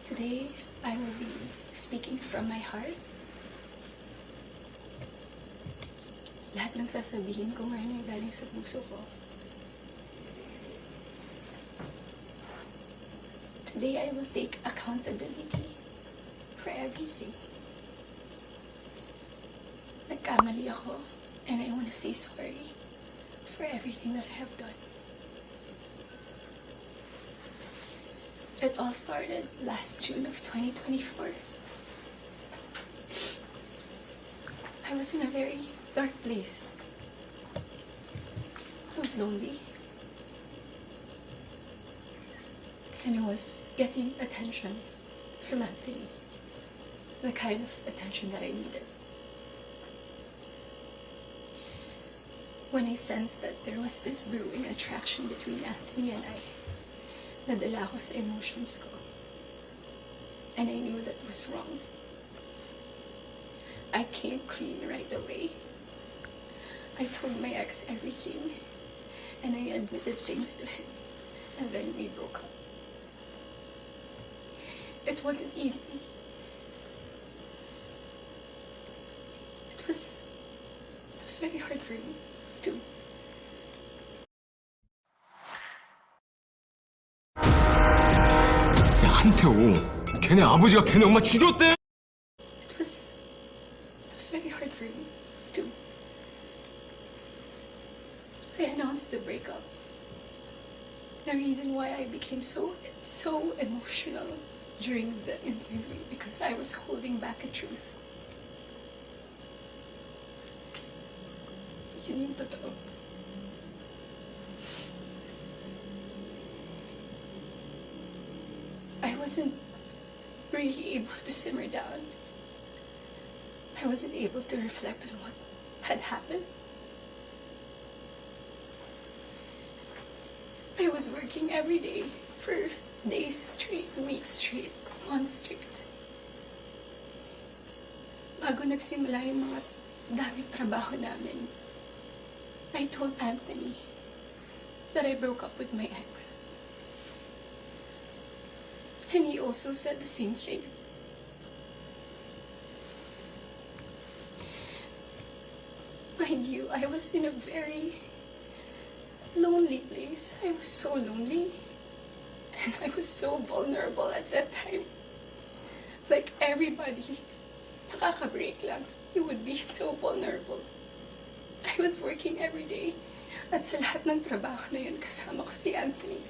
Today, I will be speaking from my heart. Lahat ng sasabihin ko ngayon ay galing sa puso ko. Today, I will take accountability for everything. Nagkamali ako, and I want to say sorry for everything that I have done. It all started last June of 2024. I was in a very dark place. I was lonely. And I was getting attention from Anthony. The kind of attention that I needed. When I sensed that there was this brewing attraction between Anthony and I, nadala ako sa emotions ko. And I knew that was wrong. I came clean right away. I told my ex everything. And I admitted things to him. And then we broke up. It wasn't easy. It was very hard for me, too. 한태호, 걔네 아버지가 걔네 엄마 죽였대! It was very hard for me, too. I announced the breakup. The reason why I became so emotional during the interview because I was holding back a truth. Yun yung totoo. I wasn't really able to simmer down. I wasn't able to reflect on what had happened. I was working every day for days straight, weeks straight, months straight. Bago nagsimula yung mga daming trabaho namin, I told Anthony that I broke up with my ex. And he also said the same thing. Mind you, I was in a very lonely place. I was so lonely. And I was so vulnerable at that time. Like everybody, nakaka-break lang. You would be so vulnerable. I was working every day. At sa lahat ng trabaho na yun, kasama ko si Anthony.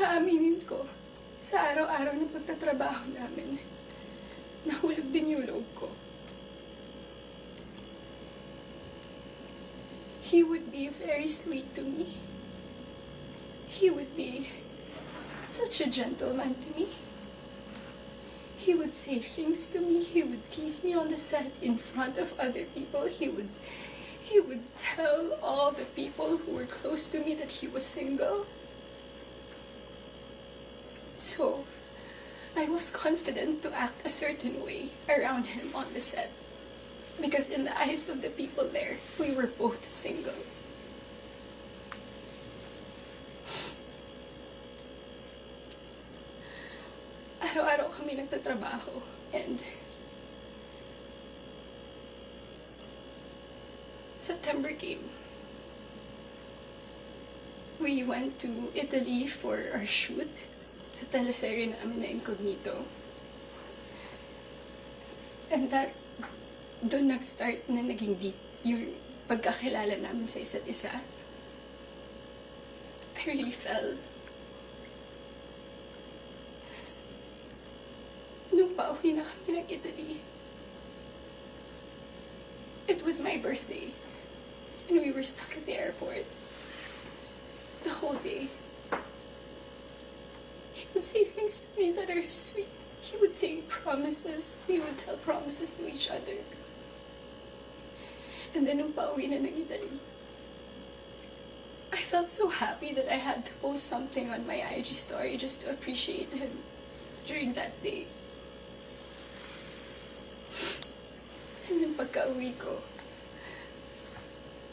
Aaminin ko, sa araw-araw ng pagtatrabaho namin, nahulog din yung loob ko. He would be very sweet to me. He would be such a gentleman to me. He would say things to me. He would tease me on the set in front of other people. He would tell all the people who were close to me that he was single. So, I was confident to act a certain way around him on the set. Because in the eyes of the people there, we were both single. Araw-araw kami nagtatrabaho and September came. We went to Italy for our shoot sa teleserye namin na Incognito. And doon nag-start na naging deep yung pagkakilala namin sa isa't isa. I really fell. Nung pauwi na kami ng Italy, it was my birthday. And we were stuck at the airport the whole day. He would say things to me that are sweet. He would say promises. We would tell promises to each other. And then nung pauwi na ng Italy, I felt so happy that I had to post something on my IG story just to appreciate him during that day. And then pagka-uwi ko,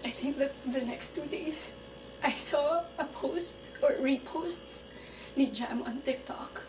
I think that the next 2 days, I saw a post or reposts ni Jam on TikTok.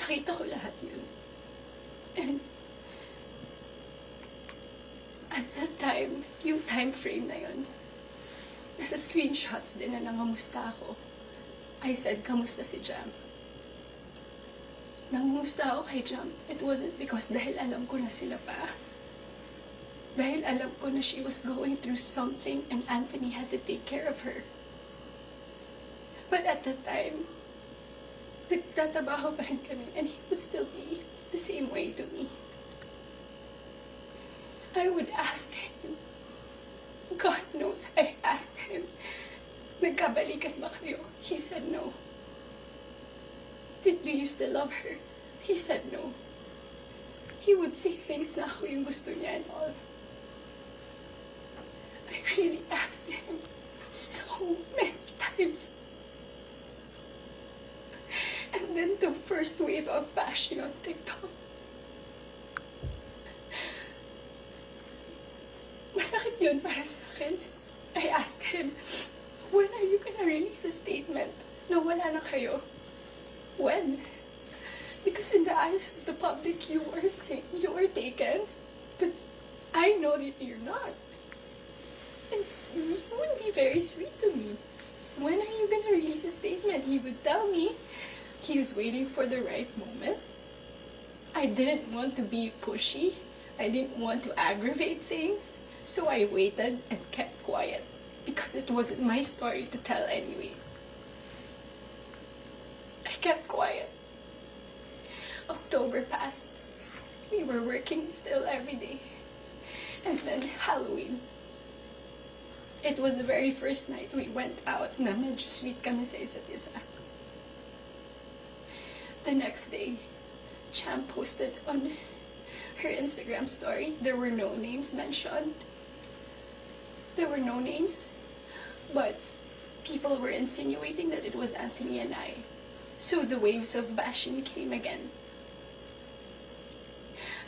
Nakita ko lahat yun. And at that time, yung time frame na yun, nasa screenshots din na nangamusta ako. I said, kamusta si Jam? Nangamusta ako kay Jam. It wasn't because dahil alam ko na sila pa. Dahil alam ko na she was going through something and Anthony had to take care of her. But at that time, nagtatrabaho pa rin kami and he would still be the same way to me. I would ask him, God knows I asked him, nagkabalikan ba kayo? He said no. Do you still love her? He said no. He would say things na ako yung gusto niya and all. I really asked him so many times. And then the first wave of bashing on TikTok. Masakit yun para sa akin. I asked him, when are you gonna release a statement na wala na kayo? When? Because in the eyes of the public, you are taken. But I know that you're not. And he would be very sweet to me. When are you gonna release a statement? He would tell me he was waiting for the right moment. I didn't want to be pushy. I didn't want to aggravate things. So I waited and kept quiet. Because it wasn't my story to tell anyway. I kept quiet. October passed. We were working still every day. And then Halloween. It was the very first night we went out na medyo sweet kami sa isa't isa. The next day, Cham posted on her Instagram story. There were no names mentioned. There were no names. But people were insinuating that it was Anthony and I. So the waves of bashing came again.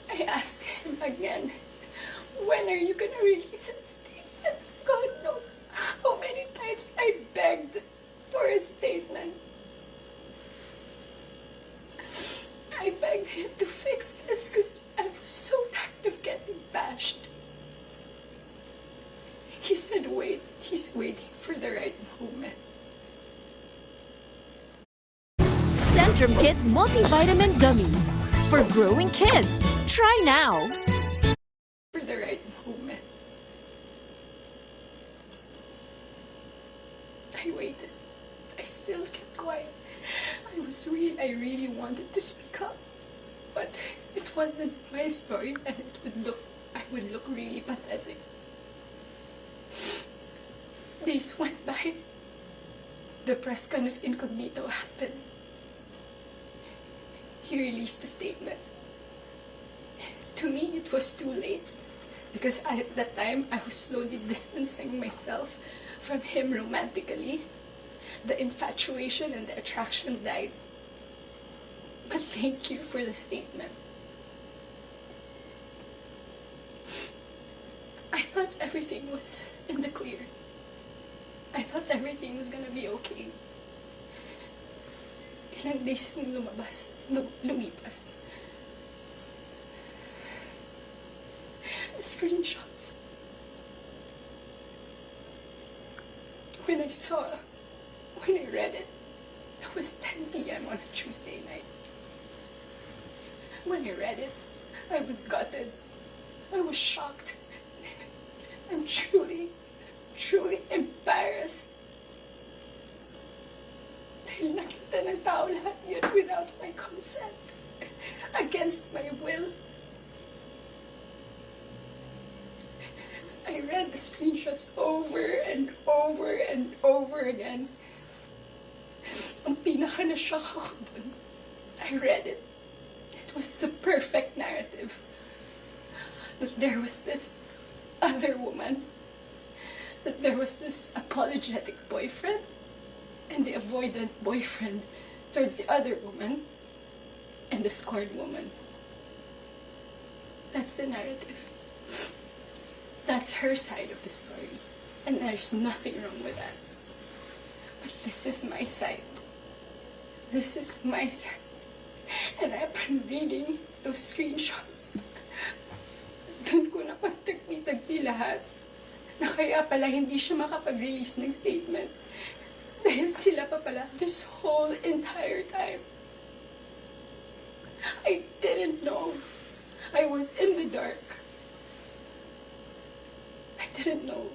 I asked him again, when are you gonna release a statement? God knows how many times I begged for a statement. I begged him to fix this because I was so tired of getting bashed. He said, wait, he's waiting for the right moment. Centrum Kids Multivitamin Gummies. For growing kids. Try now. For the right moment. I waited. I still kept quiet. I really wanted to speak up. But it wasn't my story and I would look really pathetic. Days went by. The press con of Incognito happened. He released a statement. To me, it was too late. Because at that time, I was slowly distancing myself from him romantically. The infatuation and the attraction died. But thank you for the statement. I thought everything was in the clear. I thought everything was gonna be okay. Ilang days nung lumipas. The screenshots. When I read it, it was 10 p.m. on a Tuesday night. When I read it, I was gutted. I was shocked. I'm truly embarrassed. Dahil nakita ng tao lahat yun without my consent. Against my will. I read the screenshots over and over and over again. Ang pinaka-na-shock ako dun, I read it. It was the perfect narrative. That there was this other woman. That there was this apologetic boyfriend. And the avoidant boyfriend towards the other woman. And the scorned woman. That's the narrative. That's her side of the story. And there's nothing wrong with that. But this this is my side. This is my side. And I've been reading those screenshots. Doon ko napagtagpi-tagpi lahat na kaya pala hindi siya makapag-release ng statement. Dahil sila pa pala this whole entire time. I didn't know. I was in the dark. I didn't know.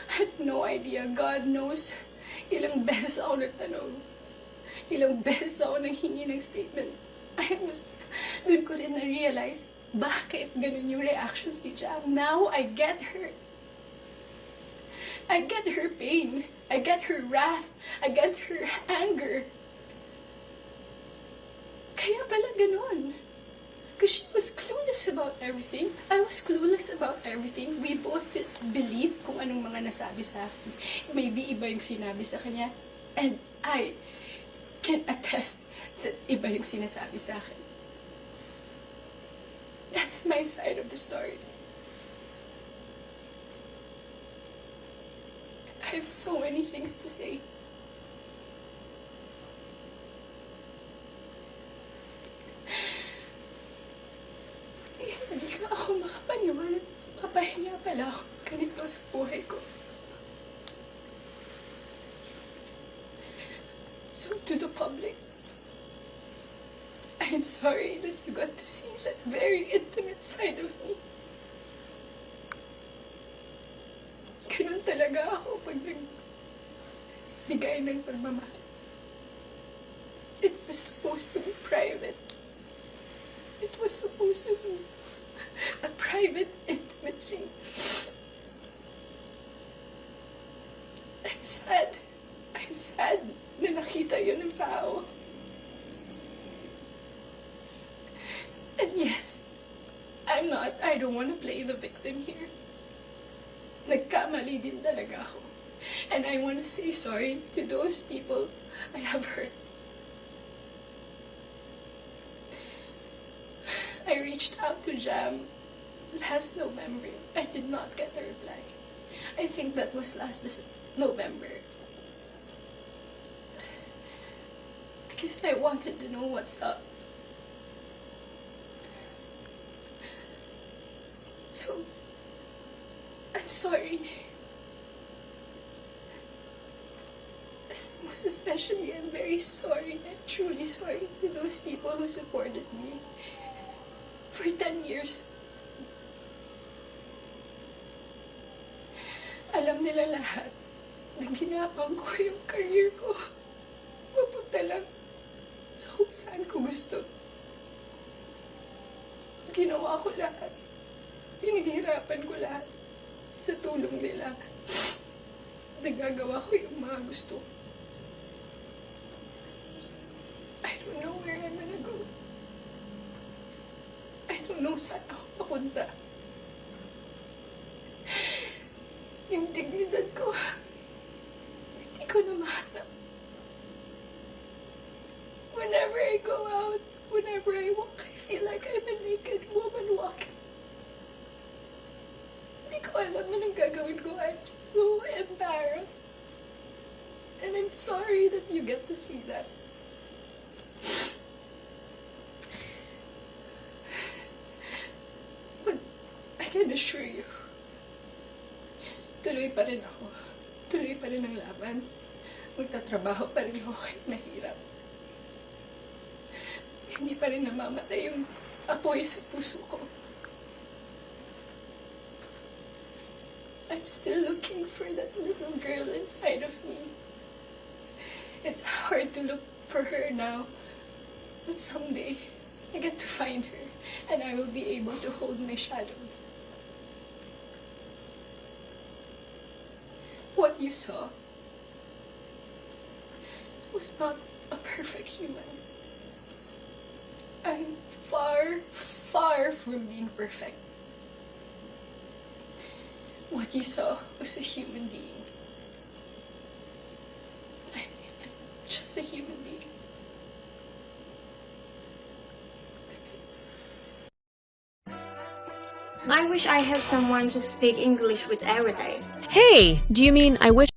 I had no idea. God knows. Ilang beses ako nagtanong. Ilang beses ako nanghingi ng statement. Doon ko rin na-realize bakit ganun yung reactions ni Jam. Now, I get her. I get her pain. I get her wrath. I get her anger. Kaya pala ganun. Because she was clueless about everything. I was clueless about everything. We both believed kung anong mga nasabi sa akin. Maybe iba yung sinabi sa kanya. And I can attest that iba yung sinasabi sa akin. That's my side of the story. I have so many things to say. Hindi ka ako makapaniwala. Papahinga pala ako ganito sa buhay ko. So to the public, I am sorry that you got to see that very intimate side of me. Ganun talaga ako pag nagbigay ng pagmamahal. It was supposed to be private. It was supposed to be a private, intimate thing. I'm sad. I'm sad na nakita yun ng tao. And yes, I don't want to play the victim here. Nagkamali din talaga ako. And I want to say sorry to those people I have hurt. I reached out to Jam last November. I did not get a reply. I think that was last November. Because I wanted to know what's up. So, I'm sorry. Most especially, I'm very sorry. I'm truly sorry to those people who supported me for 10 years. Alam nila lahat na ginapang ko yung career ko. Mapunta lang sa kung saan ko gusto. Ginawa ko lahat. Pinaghirapan ko lahat sa tulong nila. Nagagawa ko yung mga gusto. I don't know where I'm gonna go. I don't know saan ako papunta. Yung dignidad ko, hindi ko na mahanap. Whenever I go out, whenever I walk, I feel like I'm a naked woman walking. Hindi ko alam anong gagawin ko. I'm so embarrassed. And I'm sorry that you get to see that. But I can assure you, tuloy pa rin ako. Tuloy pa rin ang laban. Magtatrabaho pa rin ako kahit mahirap. Hindi pa rin namamatay yung apoy sa puso ko. I'm still looking for that little girl inside of me. It's hard to look for her now, but someday I get to find her and I will be able to hold my shadows. What you saw was not a perfect human. I'm far, far from being perfect. What you saw was a human being. I'm just a human being. That's it. I wish I have someone to speak English with every day. Hey, do you mean I wish